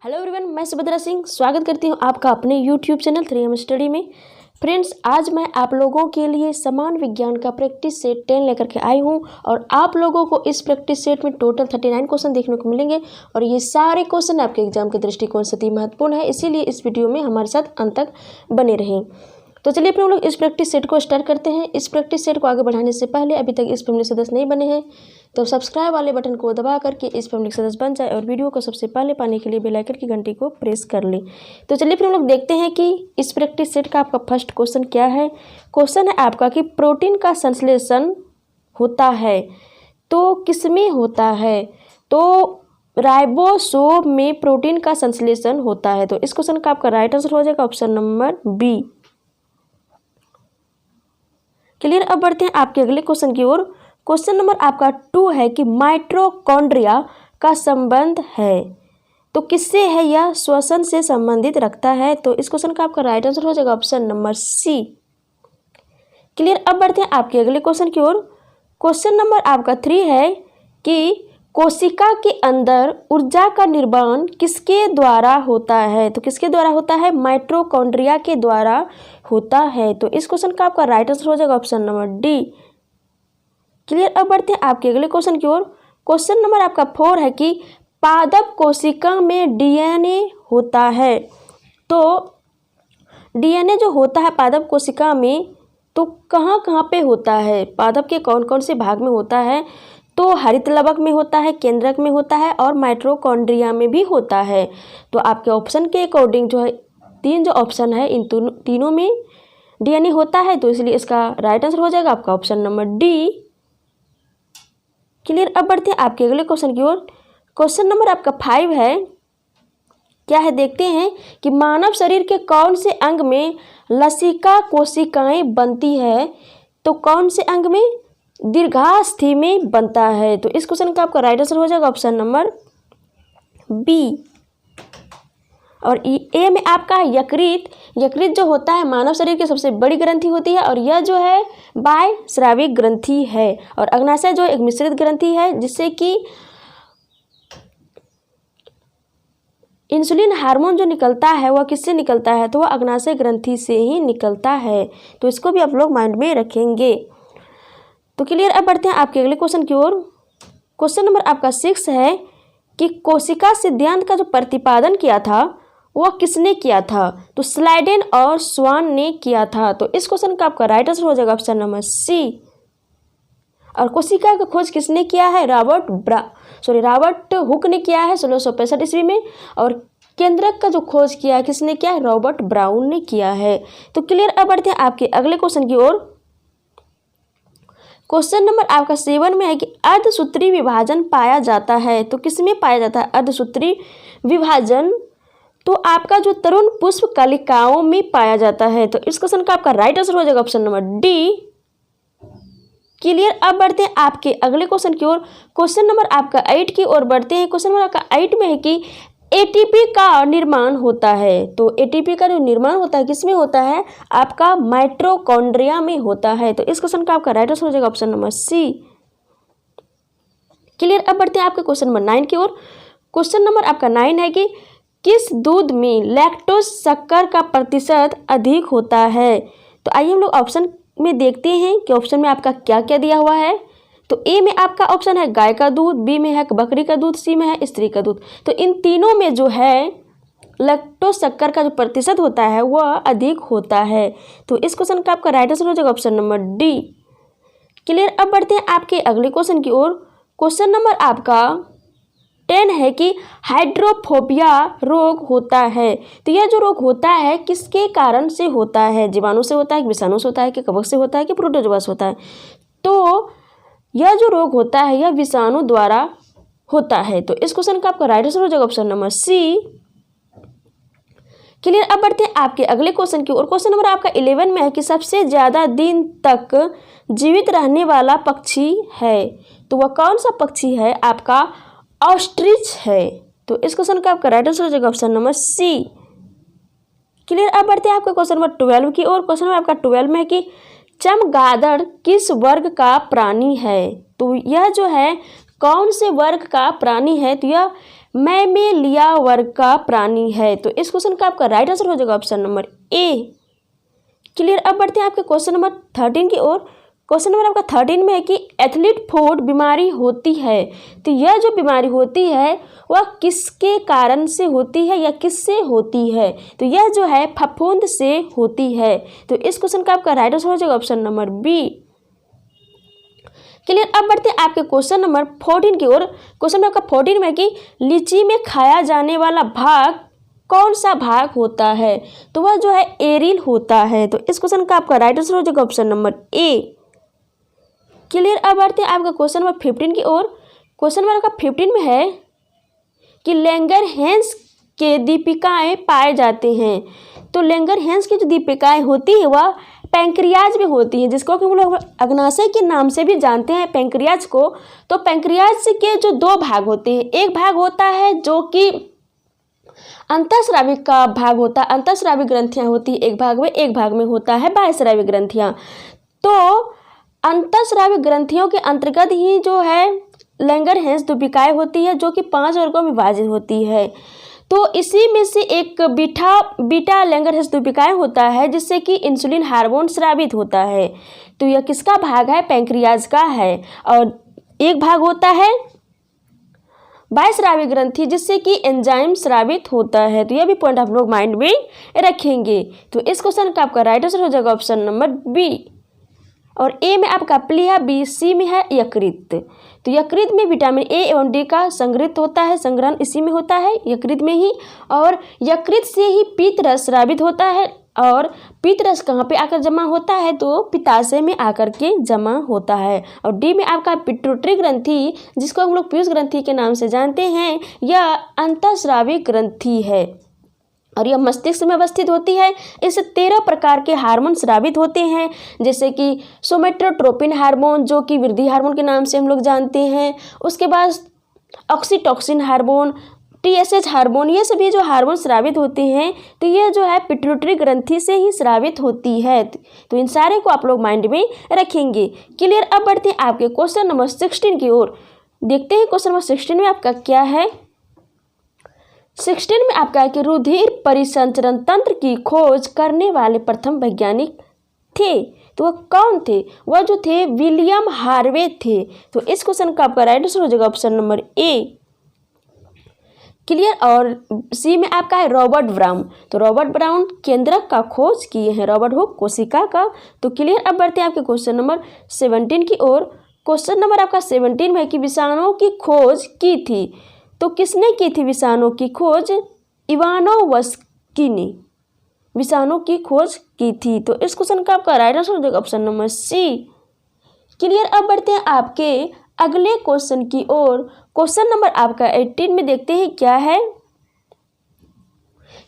Hello everyone, मैं सुभद्रा सिंह स्वागत करती हूं आपका अपने यूट्यूब चैनल 3M स्टडी में। फ्रेंड्स, आज मैं आप लोगों के लिए समान विज्ञान का प्रैक्टिस सेट 10 लेकर के आई हूं और आप लोगों को इस प्रैक्टिस सेट में टोटल 39 क्वेश्चन देखने को मिलेंगे और ये सारे क्वेश्चन आपके एग्जाम के दृष्टिकोण से अति महत्वपूर्ण है, इसीलिए इस वीडियो में हमारे साथ अंत तक बने रहें। तो चलिए फिर हम लोग इस प्रैक्टिस सेट को स्टार्ट करते हैं। इस प्रैक्टिस सेट को आगे बढ़ाने से पहले अभी तक इस फैमिली सदस्य नहीं बने हैं तो सब्सक्राइब वाले बटन को दबा करके इस फैमिली सदस्य बन जाए और वीडियो को सबसे पहले पाने के लिए बेल आइकन की घंटी को प्रेस कर ले। तो चलिए फिर हम लोग देखते हैं कि इस प्रैक्टिस सेट का आपका फर्स्ट क्वेश्चन क्या है। क्वेश्चन है आपका कि प्रोटीन का संश्लेषण होता है तो किसमें होता है? तो राइबोसोम में प्रोटीन का संश्लेषण होता है। तो इस क्वेश्चन का आपका राइट आंसर हो जाएगा ऑप्शन नंबर बी। क्लियर। अब बढ़ते हैं आपके अगले क्वेश्चन की ओर। क्वेश्चन नंबर आपका 2 है कि माइटोकॉन्ड्रिया का संबंध है तो किससे है? यह श्वसन से संबंधित रखता है। तो इस क्वेश्चन का आपका राइट आंसर हो जाएगा ऑप्शन नंबर सी। क्लियर। अब बढ़ते हैं आपके अगले क्वेश्चन की ओर। क्वेश्चन नंबर आपका 3 है कि कोशिका के अंदर ऊर्जा का निर्माण किसके द्वारा होता है? तो किसके द्वारा होता है? माइटोकॉन्ड्रिया के द्वारा होता है। तो इस क्वेश्चन का आपका राइट आंसर हो जाएगा ऑप्शन नंबर डी। क्लियर। अब बढ़ते हैं आपके अगले क्वेश्चन की ओर। क्वेश्चन नंबर आपका 4 है कि पादप कोशिका में डीएनए होता है। तो डीएनए जो होता है पादप कोशिका में तो कहाँ कहाँ पे होता है? पादप के कौन कौन से भाग में होता है? तो हरित लवक में होता है, केंद्रक में होता है और माइटोकॉन्ड्रिया में भी होता है। तो आपके ऑप्शन के अकॉर्डिंग जो है 3 जो ऑप्शन है इन तीनों में डीएनए होता है, तो इसलिए इसका राइट आंसर हो जाएगा आपका ऑप्शन नंबर डी। क्लियर। अब बढ़ते हैं आपके अगले क्वेश्चन की ओर। क्वेश्चन नंबर आपका 5 है, क्या है देखते हैं कि मानव शरीर के कौन से अंग में लसिका कोशिकाएं बनती है? तो कौन से अंग में? दीर्घास्थि में बनता है। तो इस क्वेश्चन का आपका राइट आंसर हो जाएगा ऑप्शन नंबर बी। और ए में आपका यकृत। यकृत जो होता है मानव शरीर की सबसे बड़ी ग्रंथि होती है और यह जो है बाह्यस्राविक ग्रंथि है। और अग्नाशय जो एक मिश्रित ग्रंथि है जिससे कि इंसुलिन हार्मोन जो निकलता है वह किससे निकलता है? तो वह अग्नाशय ग्रंथि से ही निकलता है। तो इसको भी आप लोग माइंड में रखेंगे। तो क्लियर। अब बढ़ते हैं आपके अगले क्वेश्चन की ओर। क्वेश्चन नंबर आपका 6 है कि कोशिका सिद्धांत का जो प्रतिपादन किया था वह किसने किया था? तो स्लाइडेन और स्वान ने किया था। तो इस क्वेश्चन का आपका राइट आंसर हो जाएगा ऑप्शन नंबर सी। और कोशिका का खोज किसने किया है? रॉबर्ट हुक ने किया है 1665 ईस्वी में। और केंद्रक का जो खोज किया है किसने किया है? रॉबर्ट ब्राउन ने किया है। तो क्लियर। अब बढ़ते हैं आपके अगले क्वेश्चन की ओर। क्वेश्चन नंबर आपका 7 में है कि अर्धसूत्री विभाजन पाया जाता है। तो किसमें पाया जाता है अर्धसूत्री विभाजन? तो आपका जो तरुण पुष्प कलिकाओं में पाया जाता है। तो इस क्वेश्चन का आपका राइट आंसर हो जाएगा ऑप्शन नंबर डी। क्लियर। अब बढ़ते हैं आपके अगले क्वेश्चन की ओर। क्वेश्चन नंबर आपका 8 की ओर बढ़ते हैं। क्वेश्चन नंबर आपका 8 में है कि एटीपी का निर्माण होता है। तो एटीपी का जो निर्माण होता है किसमें होता है? आपका माइटोकॉन्ड्रिया में होता है। तो इस क्वेश्चन का आपका राइट आंसर हो जाएगा ऑप्शन नंबर सी। क्लियर। अब बढ़ते हैं आपके क्वेश्चन नंबर 9 की ओर। क्वेश्चन नंबर आपका 9 है कि किस दूध में लैक्टोज शक्कर का प्रतिशत अधिक होता है? तो आइए हम लोग ऑप्शन में देखते हैं कि ऑप्शन में आपका क्या क्या दिया हुआ है। तो ए में आपका ऑप्शन है गाय का दूध, बी में है बकरी का दूध, सी में है स्त्री का दूध। तो इन तीनों में जो है लैक्टोज शक्कर का जो प्रतिशत होता है वह अधिक होता है। तो इस क्वेश्चन का आपका राइट आंसर हो जाएगा ऑप्शन नंबर डी। क्लियर। अब बढ़ते हैं आपके अगले क्वेश्चन की ओर। क्वेश्चन नंबर आपका 10 है कि हाइड्रोफोबिया रोग होता है। तो यह जो रोग होता है किसके कारण से होता है? जीवाणु से होता है, विषाणु से होता है, कि कवक से होता है, कि प्रोटोजोआ से होता है? तो यह जो रोग होता है यह विषाणु द्वारा होता है। तो इस क्वेश्चन का आपका राइट आंसर हो जाएगा ऑप्शन नंबर सी। क्लियर। अब बढ़ते हैं आपके अगले क्वेश्चन की ओर। क्वेश्चन नंबर आपका 11 में है कि सबसे ज्यादा दिन तक जीवित रहने वाला पक्षी है। तो वह कौन सा पक्षी है? आपका ऑस्ट्रिच है। तो इस क्वेश्चन का आपका राइट आंसर हो जाएगा ऑप्शन नंबर सी। क्लियर। अब बढ़ते हैं आपका क्वेश्चन नंबर 12 की ओर। क्वेश्चन नंबर आपका 12 में है कि चमगादड़ किस वर्ग का प्राणी है? तो यह जो है कौन से वर्ग का प्राणी है? तो यह मैमेलिया वर्ग का प्राणी है। तो इस क्वेश्चन का आपका राइट आंसर हो जाएगा ऑप्शन नंबर ए। क्लियर। अब बढ़ते हैं आपके क्वेश्चन नंबर 13 की ओर। क्वेश्चन नंबर आपका 13 में है कि एथलीट फुट बीमारी होती है, तो यह जो बीमारी होती है वह किसके कारण से होती है या किससे होती है? तो यह जो है फफूंद से होती है। तो इस क्वेश्चन का आपका राइट आंसर हो जाएगा ऑप्शन नंबर बी। क्लियर। अब बढ़ते हैं आपके क्वेश्चन नंबर 14 की ओर। क्वेश्चन नंबर आपका 14 में है कि लीची में खाया जाने वाला भाग कौन सा भाग होता है? तो वह जो है एरिल होता है। तो इस क्वेश्चन का आपका राइट आंसर हो जाएगा ऑप्शन नंबर ए। क्लियर। अब बढ़ते हैं आपका क्वेश्चन नंबर 15 की ओर। क्वेश्चन नंबर आपका 15 में है कि लैंगरहैंस के दीपिकाएं पाए जाते हैं। तो लैंगरहैंस की जो दीपिकाएं होती है वह पैंक्रियाज में होती हैं, जिसको कि हम लोग अग्नाशय के नाम से भी जानते हैं पैंक्रियाज को। तो पैंक्रियाज के जो दो भाग होते हैं, एक भाग होता है जो कि अंतःस्रावी का भाग होता है, अंतःस्रावी ग्रंथियां होती है एक भाग में होता है बाह्यस्रावी ग्रंथियां। तो अंतःस्रावी ग्रंथियों के अंतर्गत ही जो है लैंगरहैंस दीपिकाएं होती है, जो कि 5 वर्गों में विभाजित होती है। तो इसी में से एक बीटा लैंगरहैंस दीपिकाएं होता है, जिससे कि इंसुलिन हार्मोन स्रावित होता है। तो यह किसका भाग है? पैंक्रियाज का है। और एक भाग होता है बाह्यस्रावी ग्रंथि, जिससे कि एंजाइम स्रावित होता है। तो यह भी पॉइंट आप लोग माइंड में रखेंगे। तो इस क्वेश्चन का आपका राइट आंसर हो जाएगा ऑप्शन नंबर बी। और ए में आपका प्लीहा, बी, सी में है यकृत। तो यकृत में विटामिन ए एवं डी का संग्रहित होता है, संग्रहण इसी में होता है यकृत में ही। और यकृत से ही पित्तरस स्रावित होता है। और पित्तरस कहाँ पे आकर जमा होता है? तो पित्ताशय में आकर के जमा होता है। और डी में आपका पिट्यूटरी ग्रंथि, जिसको हम लोग पीयूष ग्रंथि के नाम से जानते हैं, यह अंतःस्रावी ग्रंथि है और यह मस्तिष्क में अवस्थित होती है। इससे 13 प्रकार के हार्मोन स्रावित होते हैं, जैसे कि सोमेटोट्रोपिन हार्मोन, जो कि वृद्धि हार्मोन के नाम से हम लोग जानते हैं। उसके बाद ऑक्सीटोसिन हार्मोन, TSH हार्मोन, ये सभी जो हार्मोन स्रावित होते हैं, तो यह जो है पिट्यूटरी ग्रंथि से ही स्रावित होती है। तो इन सारे को आप लोग माइंड में रखेंगे। क्लियर। अब बढ़ते हैं आपके क्वेश्चन नंबर 16 की ओर। देखते हैं क्वेश्चन नंबर 16 में आपका क्या है। 16 में आपका है कि रुधिर परिसंचरण तंत्र की खोज करने वाले प्रथम वैज्ञानिक थे। तो वह कौन थे? वह जो थे विलियम हार्वे थे। तो इस क्वेश्चन का आपका राइट आंसर हो जाएगा ऑप्शन नंबर ए। क्लियर। और सी में आपका है रॉबर्ट ब्राउन। तो रॉबर्ट ब्राउन केंद्रक का खोज किए हैं, रॉबर्ट हुक कोशिका का। तो क्लियर। अब बढ़ते हैं आपके क्वेश्चन नंबर 17 की ओर। क्वेश्चन नंबर आपका 17 में है कि विषाणुओं की खोज की थी। तो किसने की थी विषाणु की खोज? इवानोव्स्की ने विषाणु की खोज की थी। तो इस क्वेश्चन का आपका राइट आंसर हो जाएगा ऑप्शन नंबर सी। क्लियर। अब बढ़ते हैं आपके अगले क्वेश्चन की ओर। क्वेश्चन नंबर आपका 18 में देखते हैं क्या है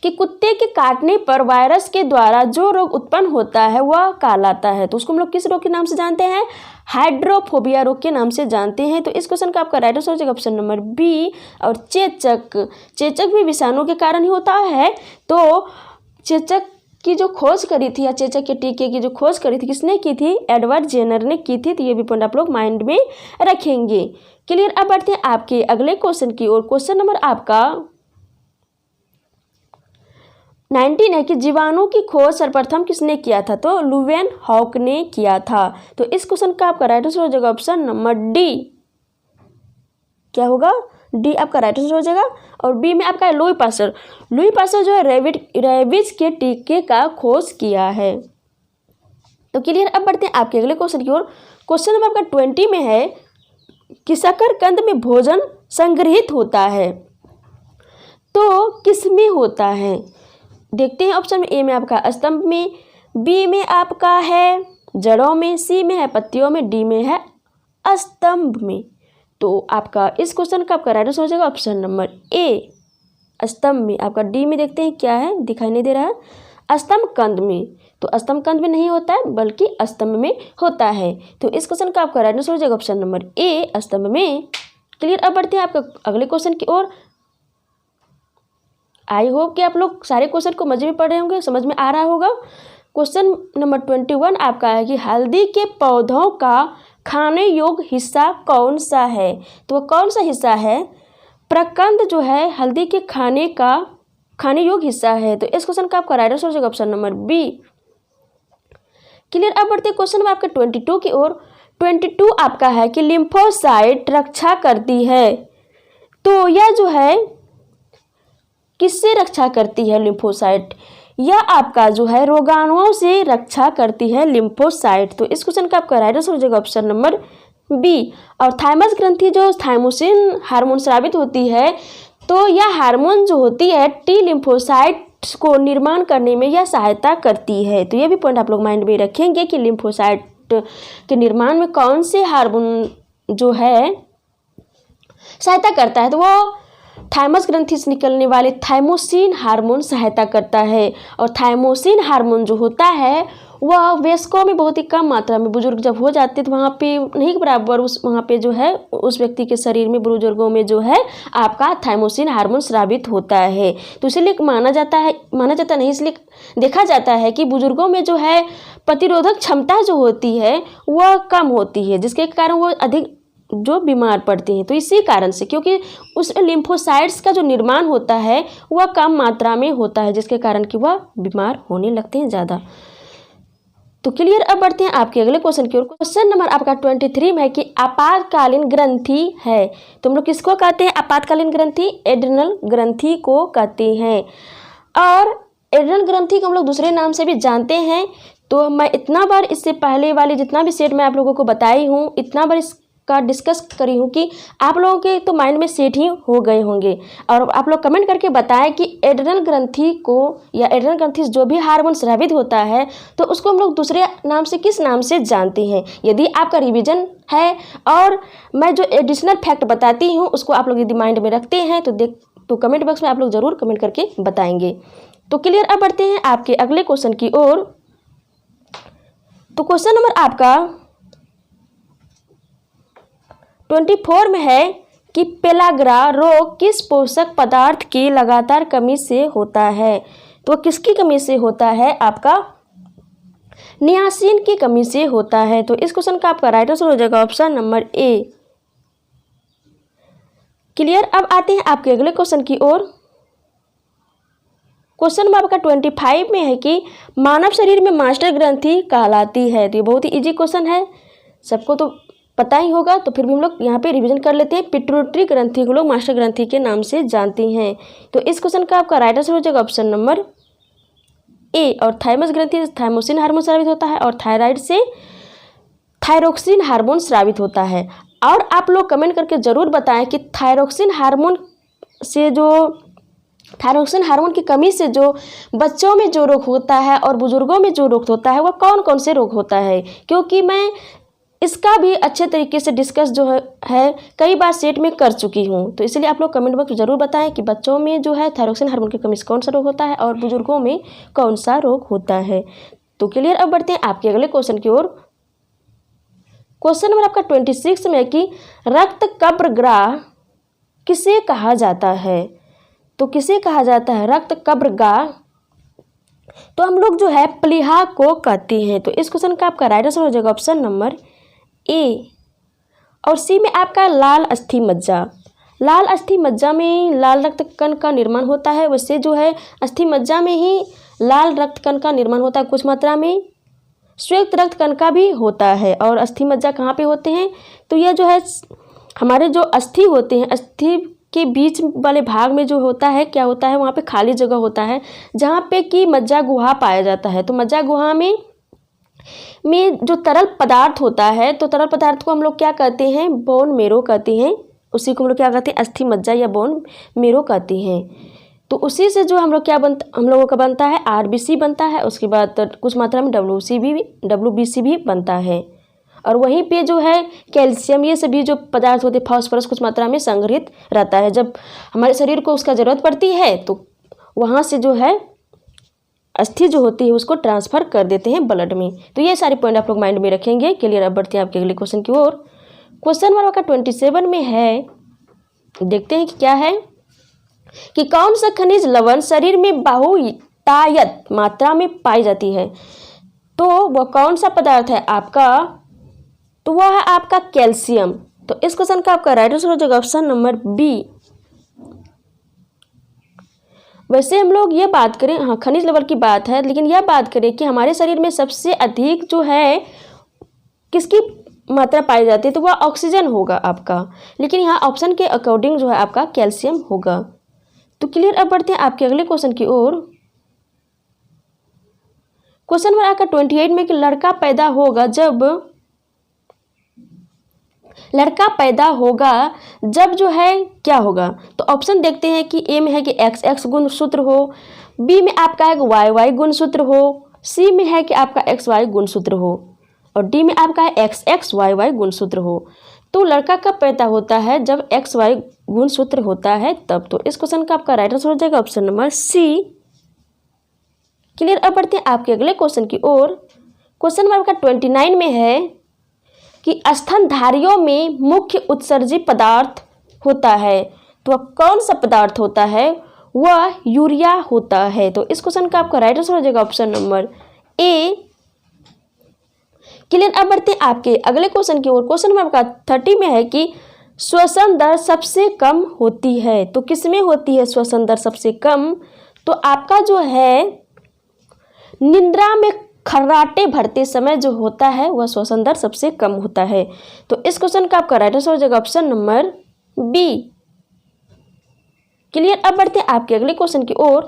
कि कुत्ते के काटने पर वायरस के द्वारा जो रोग उत्पन्न होता है वह कहलाता है। तो उसको हम लोग किस रोग के नाम से जानते हैं? हाइड्रोफोबिया रोग के नाम से जानते हैं। तो इस क्वेश्चन का आपका राइट आंसर हो जाएगा ऑप्शन नंबर बी। और चेचक भी विषाणु के कारण ही होता है। तो चेचक की जो खोज करी थी या चेचक के टीके की जो खोज करी थी, किसने की थी? एडवर्ड जेनर ने की थी। तो ये भी पॉइंट आप लोग माइंड में रखेंगे। क्लियर। अब बढ़ते हैं आपके अगले क्वेश्चन की ओर। क्वेश्चन नंबर आपका 19 है कि जीवाणु की खोज सर्वप्रथम किसने किया था? तो लुवेन हॉक ने किया था। तो इस क्वेश्चन का आपका राइट आंसर हो जाएगा ऑप्शन नंबर डी। क्या होगा? डी आपका राइट आंसर हो जाएगा। और बी में आपका लुई पास्चर जो है रेबीज के टीके का खोज किया है। तो क्लियर। अब बढ़ते हैं आपके अगले क्वेश्चन की ओर। क्वेश्चन नंबर आपका 20 में है कि शकरकंद में भोजन संग्रहित होता है, तो किस में होता है? देखते हैं ऑप्शन में। ए में आपका स्तंभ में, बी में आपका है जड़ों में, सी में है पत्तियों में, डी में है स्तंभ में। तो आपका इस क्वेश्चन का आपका राइट आंसर हो जाएगा ऑप्शन नंबर ए, स्तंभ में। आपका डी में देखते हैं क्या है, दिखाई नहीं दे रहा है। स्तंभ कंद में। तो स्तंभ कंद में नहीं होता है बल्कि स्तंभ में होता है। तो इस क्वेश्चन का आपका राइट आंसर हो जाएगा ऑप्शन नंबर ए, स्तंभ में। क्लियर। अब बढ़ते हैं आपका अगले क्वेश्चन की ओर। आई होप कि आप लोग सारे क्वेश्चन को मजे में पढ़ रहे होंगे, समझ में आ रहा होगा। क्वेश्चन नंबर 21 आपका है कि हल्दी के पौधों का खाने योग्य हिस्सा कौन सा है? तो वह कौन सा हिस्सा है? प्रकंद जो है हल्दी के खाने योग्य हिस्सा है। तो इस क्वेश्चन का आपका राइट आंसर हो जाएगा ऑप्शन नंबर बी। क्लियर। अब बढ़ते क्वेश्चन नंबर आपके 22 की ओर। 22 आपका है कि लिम्फोसाइट रक्षा करती है। तो यह जो है किससे रक्षा करती है लिम्फोसाइट? यह आपका जो है रोगाणुओं से रक्षा करती है लिम्फोसाइट। तो इस क्वेश्चन का आपका राइट आंसर हो जाएगा ऑप्शन नंबर बी। और थाइमस ग्रंथि जो थाइमोसिन हार्मोन स्रावित होती है, तो यह हार्मोन जो होती है टी लिम्फोसाइट्स को निर्माण करने में यह सहायता करती है। तो यह भी पॉइंट आप लोग माइंड में रखेंगे कि लिम्फोसाइट के निर्माण में कौन से हार्मोन जो है सहायता करता है, तो वो थाइमस ग्रंथि से निकलने वाले थाइमोसिन हार्मोन सहायता करता है। और थाइमोसिन हार्मोन जो होता है वह वयस्कों में बहुत ही कम मात्रा में, बुजुर्ग जब हो जाते तो वहाँ पे नहीं के बराबर वहाँ पे जो है उस व्यक्ति के शरीर में, बुजुर्गों में जो है आपका थाइमोसिन हार्मोन स्रावित होता है। तो इसलिए माना जाता नहीं, इसलिए देखा जाता है कि बुजुर्गों में जो है प्रतिरोधक क्षमता जो होती है वह कम होती है, जिसके कारण वो अधिक जो बीमार पड़ते हैं। तो इसी कारण से, क्योंकि उस लिम्फोसाइट्स का जो निर्माण होता है वह कम मात्रा में होता है, जिसके कारण कि वह बीमार होने लगते हैं ज़्यादा। तो क्लियर। अब बढ़ते हैं आपके अगले क्वेश्चन की ओर। क्वेश्चन नंबर आपका 23 में है कि आपातकालीन ग्रंथि है। तो हम लोग किसको कहते हैं आपातकालीन ग्रंथि? एड्रिनल ग्रंथि को कहते हैं। और एड्रिनल ग्रंथि को हम लोग दूसरे नाम से भी जानते हैं। तो मैं इतना बार इससे पहले वाले जितना भी सेट मैं आप लोगों को बताई हूँ, इतना बार का डिस्कस करी हूँ कि आप लोगों के तो माइंड में सेट ही हो गए होंगे। और आप लोग कमेंट करके बताएं कि एड्रिनल ग्रंथि को या एड्रिनल ग्रंथि से जो भी हार्मोन स्रावित होता है तो उसको हम लोग दूसरे नाम से किस नाम से जानते हैं। यदि आपका रिवीजन है और मैं जो एडिशनल फैक्ट बताती हूँ उसको आप लोग यदि माइंड में रखते हैं तो कमेंट बॉक्स में आप लोग ज़रूर कमेंट करके बताएंगे। तो क्लियर। अब बढ़ते हैं आपके अगले क्वेश्चन की ओर। तो क्वेश्चन नंबर आपका 24 में है कि पेलाग्रा रोग किस पोषक पदार्थ की लगातार कमी से होता है? तो किसकी कमी से होता है? आपका नियासिन की कमी से होता है। तो इस क्वेश्चन का आपका राइट आंसर हो जाएगा ऑप्शन नंबर ए। क्लियर। अब आते हैं आपके अगले क्वेश्चन की ओर। क्वेश्चन नंबर आपका 25 में है कि मानव शरीर में मास्टर ग्रंथि कहलाती है। तो ये बहुत ही इजी क्वेश्चन है, सबको तो पता ही होगा, तो फिर भी हम लोग यहाँ पे रिवीजन कर लेते हैं। पिट्यूटरी ग्रंथि को लोग मास्टर ग्रंथि के नाम से जानते हैं। तो इस क्वेश्चन का आपका राइट आंसर हो जाएगा ऑप्शन नंबर ए। और थाइमस ग्रंथि से थाइमोसिन हार्मोन स्रावित होता है और थायराइड से थायरोक्सिन हार्मोन स्रावित होता है। और आप लोग कमेंट करके ज़रूर बताएं कि थायरोक्सिन हार्मोन की कमी से जो बच्चों में जो रोग होता है और बुजुर्गों में जो रोग होता है वह कौन कौन से रोग होता है, क्योंकि मैं इसका भी अच्छे तरीके से डिस्कस जो है कई बार सेट में कर चुकी हूँ। तो इसलिए आप लोग कमेंट बॉक्स जरूर बताएं कि बच्चों में जो है थायरोक्सिन हार्मोन की कमी से कौन सा रोग होता है और बुजुर्गों में कौन सा रोग होता है। तो क्लियर। अब बढ़ते हैं आपके अगले क्वेश्चन की ओर। क्वेश्चन नंबर आपका 26 में कि रक्त कब्रगाह किसे कहा जाता है? तो किसे कहा जाता है रक्त कब्रगाह? तो हम लोग जो है प्लीहा को कहते हैं। तो इस क्वेश्चन का आपका राइट आंसर हो जाएगा ऑप्शन नंबर ए। और सी में आपका लाल अस्थि मज्जा। लाल अस्थि मज्जा में लाल रक्त कण का निर्माण होता है। वैसे जो है अस्थि मज्जा में ही लाल रक्त कण का निर्माण होता है, कुछ मात्रा में श्वेत रक्त कण का भी होता है। और अस्थि मज्जा कहाँ पे होते हैं? तो यह जो है हमारे जो अस्थि होते हैं, अस्थि के बीच वाले भाग में जो होता है, क्या होता है वहाँ पे खाली जगह होता है जहाँ पे कि मज्जा गुहा पाया जाता है। तो मज्जा गुहा में जो तरल पदार्थ होता है, तो तरल पदार्थ को हम लोग क्या कहते हैं? बोन मेरो कहते हैं। उसी को हम लोग क्या कहते हैं? अस्थि मज्जा या बोन मेरो कहते हैं। तो उसी से जो हम लोगों का बनता है आरबीसी बनता है, उसके बाद कुछ मात्रा में डब्ल्यूबीसी भी बनता है। और वहीं पे जो है कैल्शियम, ये सभी जो पदार्थ होते हैं, फास्फोरस कुछ मात्रा में संग्रहित रहता है। जब हमारे शरीर को उसका ज़रूरत पड़ती है तो वहाँ से जो है अस्थि जो होती है उसको ट्रांसफ़र कर देते हैं ब्लड में। तो ये सारे पॉइंट आप लोग माइंड में रखेंगे। क्लियर। अब बढ़ते हैं आपके अगले क्वेश्चन की ओर। क्वेश्चन नंबर आपका 27 में है, देखते हैं कि क्या है कि कौन सा खनिज लवण शरीर में बहुतायत मात्रा में पाई जाती है? तो वह कौन सा पदार्थ है आपका? तो वह है आपका कैल्शियम। तो इस क्वेश्चन का आपका राइट आंसर हो जाएगा ऑप्शन नंबर बी। वैसे हम लोग ये बात करें, हाँ खनिज लेवल की बात है, लेकिन यह बात करें कि हमारे शरीर में सबसे अधिक जो है किसकी मात्रा पाई जाती है, तो वह ऑक्सीजन होगा आपका, लेकिन यहाँ ऑप्शन के अकॉर्डिंग जो है आपका कैल्शियम होगा। तो क्लियर। अब बढ़ते हैं आपके अगले क्वेश्चन की ओर। क्वेश्चन नंबर आपका 28 में कि लड़का पैदा होगा जब जो है क्या होगा, तो ऑप्शन देखते हैं कि ए में है कि XX गुणसूत्र हो, बी में आपका है कि YY गुणसूत्र हो, सी में है कि आपका XY गुणसूत्र हो, और डी में आपका है XXYY गुणसूत्र हो। तो लड़का कब पैदा होता है, जब XY गुणसूत्र होता है तब। तो इस क्वेश्चन का आपका राइट आंसर हो जाएगा ऑप्शन नंबर सी। क्लियर। अब बढ़ते हैं आपके अगले क्वेश्चन की ओर। क्वेश्चन नंबर आपका 29 में है कि स्तनधारियों में मुख्य उत्सर्जी पदार्थ होता है, तो वह कौन सा पदार्थ होता है, वह यूरिया होता है। तो इस क्वेश्चन का आपका राइट आंसर हो जाएगा ऑप्शन नंबर ए। क्लियर। अब बढ़ते हैं आपके अगले क्वेश्चन की ओर। क्वेश्चन नंबर आपका 30 में है कि श्वसन दर सबसे कम होती है, तो किसमें होती है श्वसन दर सबसे कम, तो आपका जो है निद्रा में खर्राटे भरते समय जो होता है वह श्वसन दर सबसे कम होता है। तो इस क्वेश्चन का आपका राइट आंसर हो जाएगा ऑप्शन नंबर बी। क्लियर। अब बढ़ते हैं आपके अगले क्वेश्चन की ओर।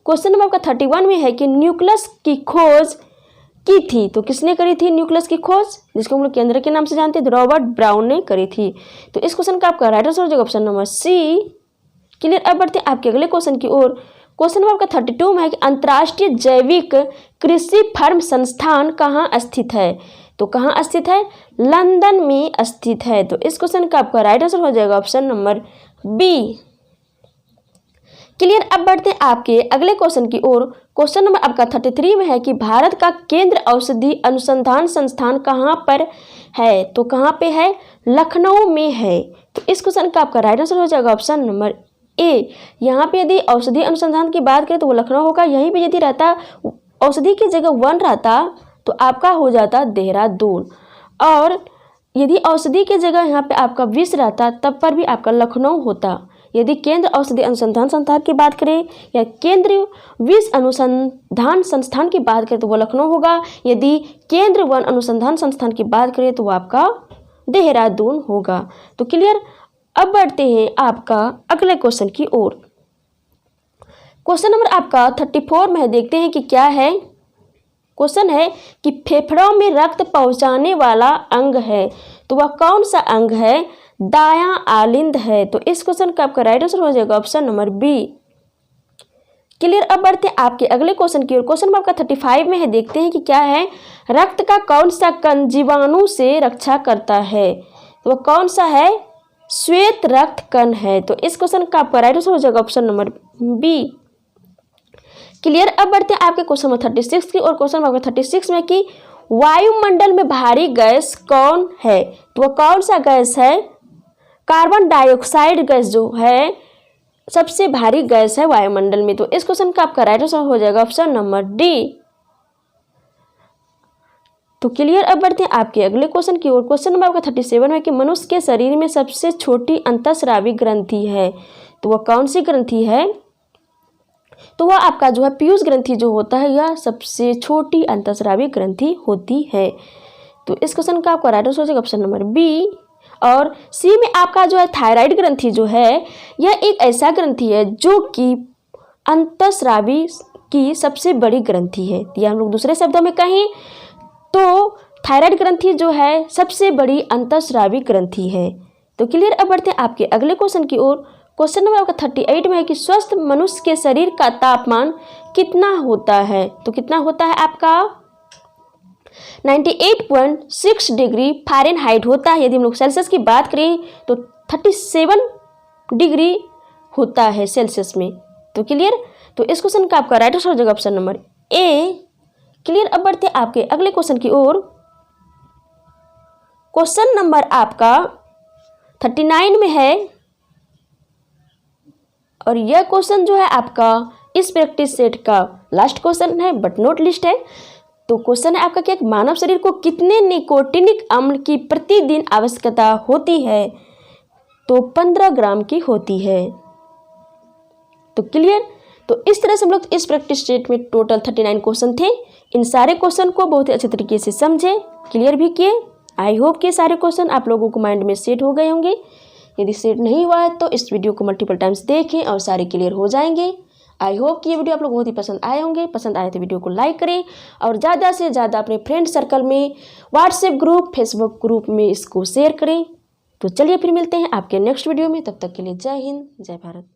क्वेश्चन नंबर आपका 31 में है कि न्यूक्लियस की खोज की थी, तो किसने करी थी न्यूक्लियस की खोज, जिसको हम लोग केंद्र के नाम से जानते हैं, तो रॉबर्ट ब्राउन ने करी थी। तो इस क्वेश्चन का आपका राइट आंसर हो जाएगा ऑप्शन नंबर सी। क्लियर। अब बढ़ते हैं आपके अगले क्वेश्चन की ओर। क्वेश्चन नंबर आपका 32 में है कि अंतर्राष्ट्रीय जैविक कृषि फर्म संस्थान कहाँ स्थित है, तो कहाँ स्थित है, लंदन में स्थित है। तो इस क्वेश्चन का आपका राइट आंसर हो जाएगा ऑप्शन नंबर बी। क्लियर। अब बढ़ते हैं आपके अगले क्वेश्चन की ओर। क्वेश्चन नंबर आपका 33 में है कि भारत का केंद्र औषधि अनुसंधान संस्थान कहाँ पर है, तो कहाँ पे है, लखनऊ में है। तो इस क्वेश्चन का आपका राइट आंसर हो जाएगा ऑप्शन नंबर ए। यहाँ पे यदि औषधि अनुसंधान की बात करें तो वो लखनऊ होगा, यहीं पे यदि रहता औषधि की जगह 1 रहता तो आपका हो जाता देहरादून, और यदि औषधि की जगह यहाँ पे आपका 20 रहता तब पर भी आपका लखनऊ होता। यदि केंद्र औषधि अनुसंधान संस्थान की बात करें या केंद्रीय विष अनुसंधान संस्थान की बात करें तो वो लखनऊ होगा, यदि केंद्र वन अनुसंधान संस्थान की बात करें तो वो आपका देहरादून होगा। तो क्लियर। अब बढ़ते हैं आपका अगले क्वेश्चन की ओर। क्वेश्चन नंबर आपका 34 में देखते हैं कि क्या है। क्वेश्चन है कि फेफड़ों में रक्त पहुंचाने वाला अंग है, तो वह कौन सा अंग है, दायां आलिंद है। तो इस क्वेश्चन का आपका राइट आंसर हो जाएगा ऑप्शन नंबर बी। क्लियर। अब बढ़ते हैं आपके अगले क्वेश्चन की ओर। क्वेश्चन नंबर आपका 35 में है, देखते हैं कि क्या है, रक्त का कौन सा कण जीवाणु से रक्षा करता है, तो वह कौन सा है, श्वेत रक्त कण है। तो इस क्वेश्चन का आपका राइट आंसर हो जाएगा ऑप्शन नंबर बी। क्लियर। अब बढ़ते हैं आपके क्वेश्चन नंबर 36 की और। क्वेश्चन नंबर 36 में कि वायुमंडल में भारी गैस कौन है, तो वह कौन सा गैस है, कार्बन डाइऑक्साइड गैस जो है सबसे भारी गैस है वायुमंडल में। तो इस क्वेश्चन का आपका राइट आंसर हो जाएगा ऑप्शन नंबर डी। तो क्लियर। अब बढ़ते हैं आपके अगले क्वेश्चन की ओर। क्वेश्चन नंबर आपका 37 में कि मनुष्य के शरीर में सबसे छोटी अंतःस्रावी ग्रंथि है, तो वह कौन सी ग्रंथि है, तो वह आपका जो है पीयूष ग्रंथि जो होता है यह सबसे छोटी अंतःस्रावी ग्रंथि होती है। तो इस क्वेश्चन का आपका राइट आंसर हो जाएगा ऑप्शन नंबर बी। और सी में आपका जो है थायराइड ग्रंथि जो है यह एक ऐसा ग्रंथि है जो कि अंतःस्रावी की सबसे बड़ी ग्रंथि है, या हम लोग दूसरे शब्दों में कहें तो थायराइड ग्रंथि जो है सबसे बड़ी अंतःस्रावी ग्रंथि है। तो क्लियर। अब बढ़ते हैं आपके अगले क्वेश्चन की ओर। क्वेश्चन नंबर आपका 38 में है कि स्वस्थ मनुष्य के शरीर का तापमान कितना होता है, तो कितना होता है आपका 98.6 डिग्री फ़ारेनहाइट होता है। यदि हम लोग सेल्सियस की बात करें तो 37 डिग्री होता है सेल्सियस में। तो क्लियर। तो इस क्वेश्चन का आपका राइट आंसर हो जाएगा ऑप्शन नंबर ए। क्लियर। अब बढ़ते आपके अगले क्वेश्चन की ओर। क्वेश्चन नंबर आपका 39 में है और यह क्वेश्चन जो है आपका इस प्रैक्टिस सेट का लास्ट क्वेश्चन है बट नोट लिस्ट है। तो क्वेश्चन है आपका कि एक मानव शरीर को कितने निकोटिनिक अम्ल की प्रतिदिन आवश्यकता होती है, तो 15 ग्राम की होती है। तो क्लियर। तो इस तरह से हम लोग इस प्रैक्टिस सेट में टोटल 39 क्वेश्चन थे। इन सारे क्वेश्चन को बहुत ही अच्छे तरीके से समझे, क्लियर भी किए। आई होप कि सारे क्वेश्चन आप लोगों को माइंड में सेट हो गए होंगे। यदि सेट नहीं हुआ है तो इस वीडियो को मल्टीपल टाइम्स देखें और सारे क्लियर हो जाएंगे। आई होप कि ये वीडियो आप लोग बहुत ही पसंद आए होंगे। पसंद आए तो वीडियो को लाइक करें और ज़्यादा से ज़्यादा अपने फ्रेंड सर्कल में, व्हाट्सएप ग्रुप, फेसबुक ग्रुप में इसको शेयर करें। तो चलिए फिर मिलते हैं आपके नेक्स्ट वीडियो में। तब तक के लिए जय हिंद, जय भारत।